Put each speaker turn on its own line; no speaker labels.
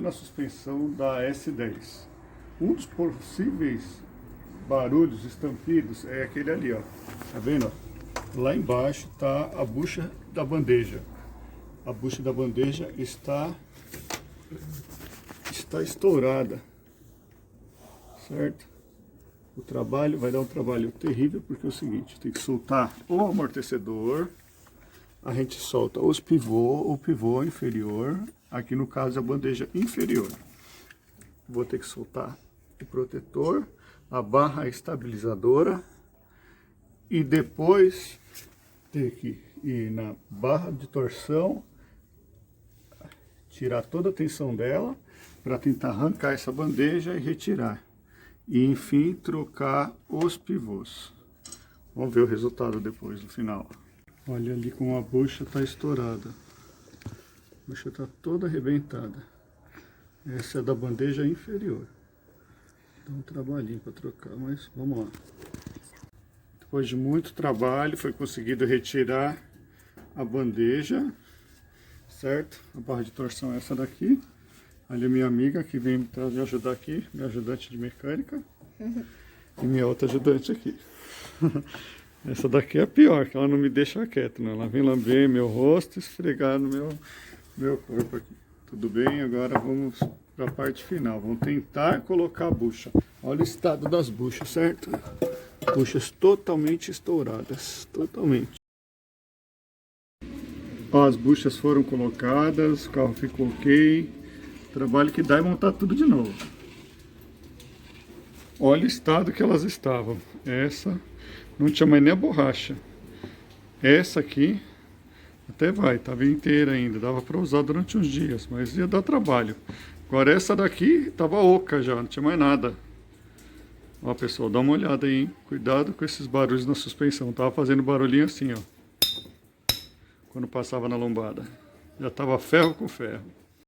na suspensão da S10. Um dos possíveis barulhos, estampidos, é aquele ali, ó. Tá vendo? Lá embaixo está a bucha da bandeja. A bucha da bandeja está estourada, certo? O trabalho vai dar um trabalho terrível, porque é o seguinte, tem que soltar o amortecedor, a gente solta o pivô inferior, aqui no caso a bandeja inferior. Vou ter que soltar o protetor, a barra estabilizadora e depois ter que ir na barra de torção, tirar toda a tensão dela para tentar arrancar essa bandeja e retirar. E enfim trocar os pivôs. Vamos ver o resultado depois no final. Olha ali como a bucha está estourada. A bucha está toda arrebentada. Essa é da bandeja inferior. Dá um trabalhinho para trocar, mas vamos lá. Depois de muito trabalho foi conseguido retirar a bandeja, certo? A barra de torção é essa daqui. Ali a minha amiga que vem me ajudar aqui, minha ajudante de mecânica. E minha outra ajudante aqui. Essa daqui é a pior, que ela não me deixa quieto, né? Ela vem lamber meu rosto e esfregar no meu corpo aqui. Tudo bem, agora vamos para a parte final. Vamos tentar colocar a bucha. Olha o estado das buchas, certo? Buchas totalmente estouradas, totalmente. Ó, as buchas foram colocadas, o carro ficou ok. Trabalho que dá é montar tudo de novo. Olha o estado que elas estavam. Essa não tinha mais nem a borracha. Essa aqui até vai, estava inteira ainda. Dava para usar durante uns dias, mas ia dar trabalho. Agora essa daqui estava oca já, não tinha mais nada. Ó pessoal, dá uma olhada aí, hein? Cuidado com esses barulhos na suspensão. Tava fazendo barulhinho assim, ó. Quando passava na lombada. Já estava ferro com ferro.